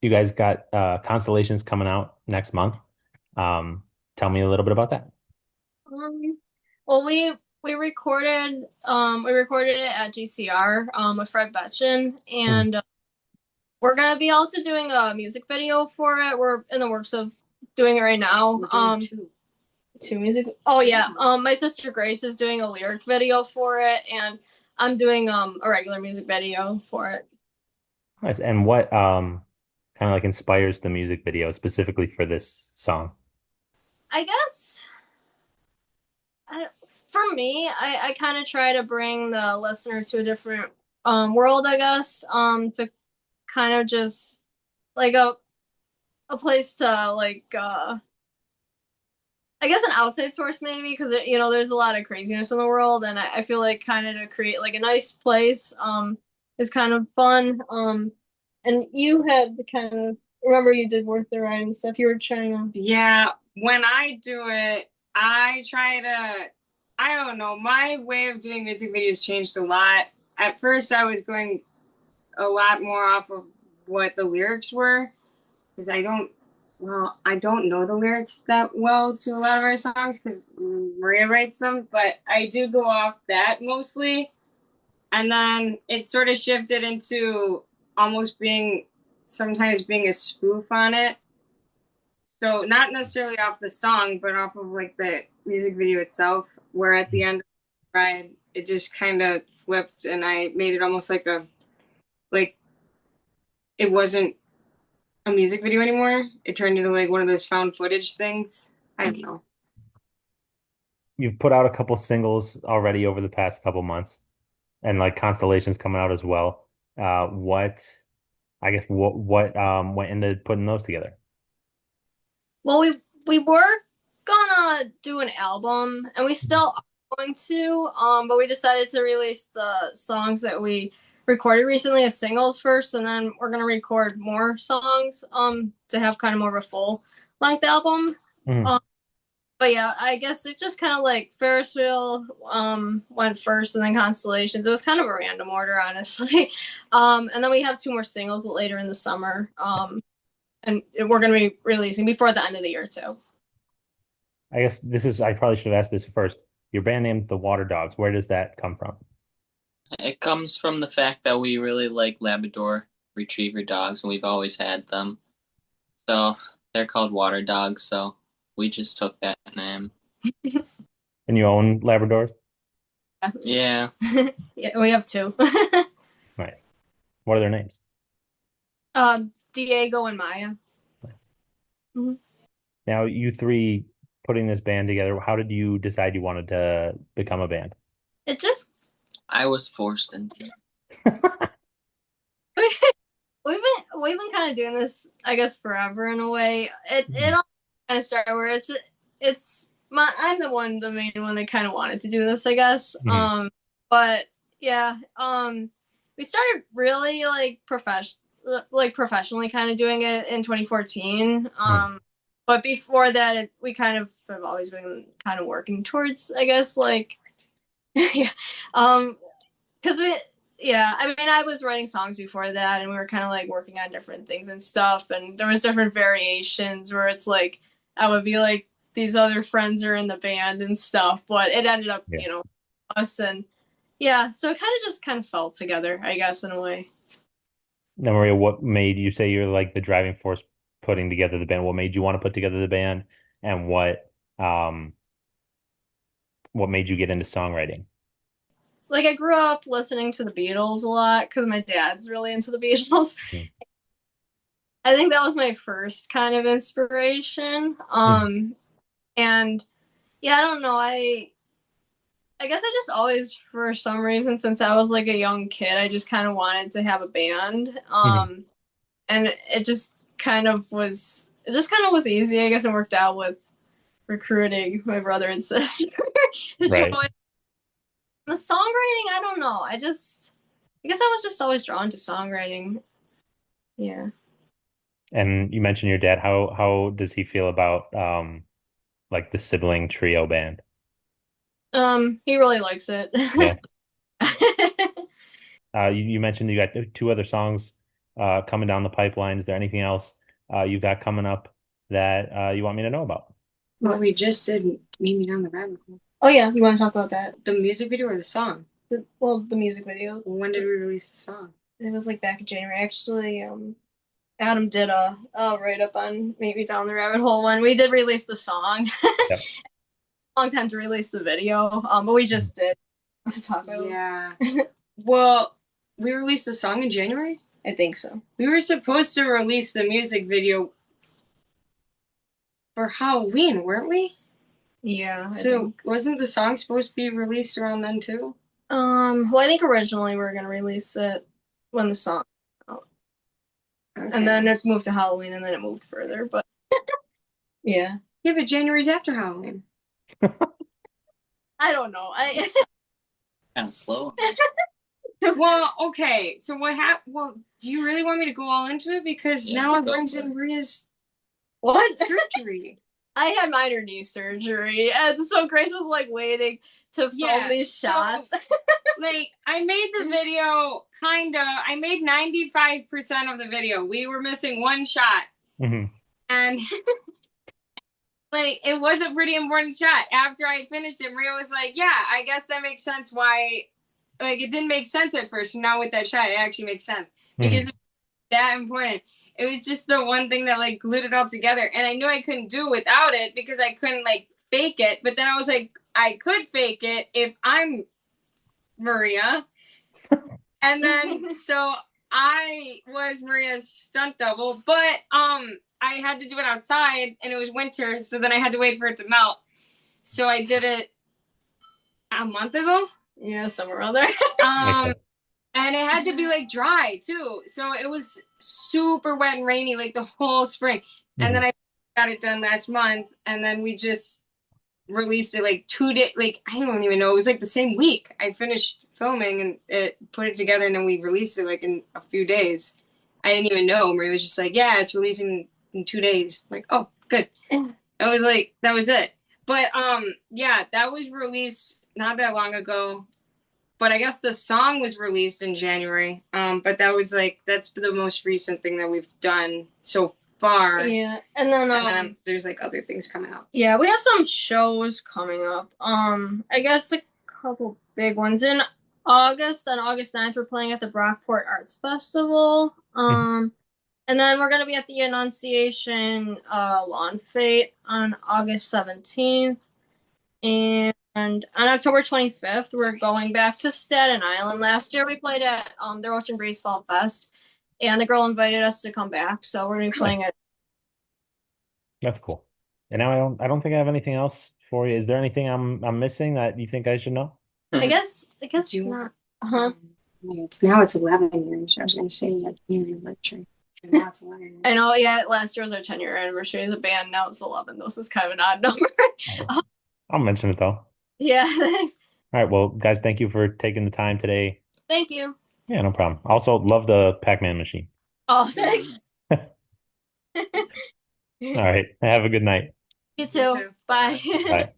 you guys got Constellations coming out next month. Um, Tell me a little bit about that. Um, well, we recorded it at GCR with Fred Betchen, Mhm. and we're gonna be also doing a music video for it. We're in the works of doing it right now. Two music. Oh yeah. My sister Grace is doing a lyric video for it, and I'm doing a regular music video for it. Nice. And what kind of like inspires the music video specifically for this song? I guess I, for me, I kind of try to bring the listener to a different world, I guess, to kind of just like a place to I guess an outside source maybe because there's a lot of craziness in the world, and I feel like kind of to create like a nice place is kind of fun. And you had to kind of remember you did work the ride and stuff. You were trying to. Yeah, when I do it, I try to, I don't know, my way of doing music videos changed a lot. At first, I was going a lot more off of what the lyrics were, because I don't know the lyrics that well to a lot of our songs because Maria writes them, but I do go off that mostly. And then it sort of shifted into almost sometimes being a spoof on it. So not necessarily off the song, but off of like the music video itself, where at the end of the ride, it just kind of flipped and I made it almost like it wasn't a music video anymore. It turned into like one of those found footage things. I don't know. You've put out a couple singles already over the past couple months, and like Constellations coming out as well. What I guess what went into putting those together? Well, we were gonna do an album, and we still are going to, but we decided to release the songs that we recorded recently as singles first, and then we're gonna record more songs, to have kind of more of a full length album. Mhm. Um, but yeah, I guess it just kind of like Ferris wheel, went first, and then Constellations. It was kind of a random order, honestly. And then we have two more singles later in the summer. And we're going to be releasing before the end of the year too. I guess I probably should have asked this first. Your band name, The Water Dogs, where does that come from? It comes from the fact that we really like Labrador Retriever dogs and we've always had them. So they're called water dogs, so we just took that name. And you own Labradors? Yeah. Yeah, we have two. Nice. What are their names? Diego and Maya. Nice. Mhm. Now, you three putting this band together, how did you decide you wanted to become a band? It just I was forced into. we've been kind of doing this, I guess, forever in a way. It Mhm. all kind of started where it's my I'm the main one that kind of wanted to do this, I guess. Mhm. But yeah, we started really like professionally kind of doing it in 2014. Mhm. But before that, we kind of have always been kind of working towards, I guess, like yeah, um, because we yeah, I mean, I was writing songs before that, and we were kind of like working on different things and stuff, and there was different variations where it's like I would be like these other friends are in the band and stuff, but it ended up, Yeah. us, and yeah, so it kind of fell together, I guess, in a way. Now, Maria, what made you say you're like the driving force putting together the band? What made you want to put together the band, and what made you get into songwriting? Like I grew up listening to the Beatles a lot because my dad's really into the Beatles. Mhm. I think that was my first kind of inspiration. Mhm. And yeah, I don't know. I guess I just always, for some reason, since I was like a young kid, I just kind of wanted to have a band. Mhm. And it just kind of was easy. I guess it worked out with recruiting my brother and sister to Right. join. The songwriting, I don't know. I guess I was just always drawn to songwriting. Yeah. And you mentioned your dad. How does he feel about like the sibling trio band? He really likes it. Yeah. You mentioned you got two other songs coming down the pipeline? Is there anything else you got coming up that you want me to know about? Well, we just did Meet Me Down the Rabbit Hole. Oh yeah, you want to talk about that? The music video or the song? The music video. When did we release the song? It was like back in January. Actually, Adam did a write up on Maybe Down the Rabbit Hole when we did release the song. Yep. Long time to release the video, but we just did. Want to talk about? Yeah. Well, we released the song in January? I think so. We were supposed to release the music video for Halloween, weren't we? Yeah. So wasn't the song supposed to be released around then too? Well, I think originally we were gonna release it when the song came out. Okay. And then it moved to Halloween, and then it moved further. But yeah, but January's after Halloween. I don't know. Kind of slow. Well, okay. So what happened? Well, do you really want me to go all into it? Because Yeah, now it go brings for in it. Maria's What? surgery. I had minor knee surgery, and so Grace was like waiting to film these shots. Like, I made the video I made 95% of the video. We were missing one shot. Mm-hmm. And like, it was a pretty important shot. After I finished it, Maria was like, yeah, I guess that makes sense why, like, it didn't make sense at first. And now with that shot, it actually makes sense. Because it's that important. It was just the one thing that, like, glued it all together. And I knew I couldn't do without it because I couldn't, like, fake it. But then I was like, I could fake it if I'm Maria. And then, so I was Maria's stunt double. But, I had to do it outside, and it was winter, so then I had to wait for it to melt. So I did it a month ago. Yeah, somewhere around there. And it had to be like dry too. So it was super wet and rainy like the whole spring. And then I got it done last month, and then we just released it like 2 days. Like, I don't even know. It was like the same week. I finished filming and it put it together, and then we released it like in a few days. I didn't even know. Maria was just like, yeah, it's releasing in 2 days. I'm like, oh, good. I was like, that was it. But yeah, that was released not that long ago. But I guess the song was released in January. But that was like, that's the most recent thing that we've done so far. Yeah, and then there's like other things coming up. Yeah, we have some shows coming up. I guess a couple big ones in August. On August 9th, we're playing at the Brockport Arts Festival. And then we're gonna be at the Annunciation Lawn Fete on August 17th. And on October 25th, we're going back to Staten Island. Last year, we played at their Ocean Breeze Fall Fest, and the girl invited us to come back, so we're gonna be playing at. That's cool. And now I don't think I have anything else for you. Is there anything I'm missing that you think I should know? I guess not. It's 11 years. I was gonna say like lecture. Now it's 11 years. I know. Yeah, last year was our 10-year anniversary as a band. Now it's 11. This is kind of an odd number. I'll mention it though. Yeah, thanks. All right, well, guys, thank you for taking the time today. Thank you. Yeah, no problem. Also, love the Pac-Man machine. Oh, thanks. All right, have a good night. You too. Bye. Bye.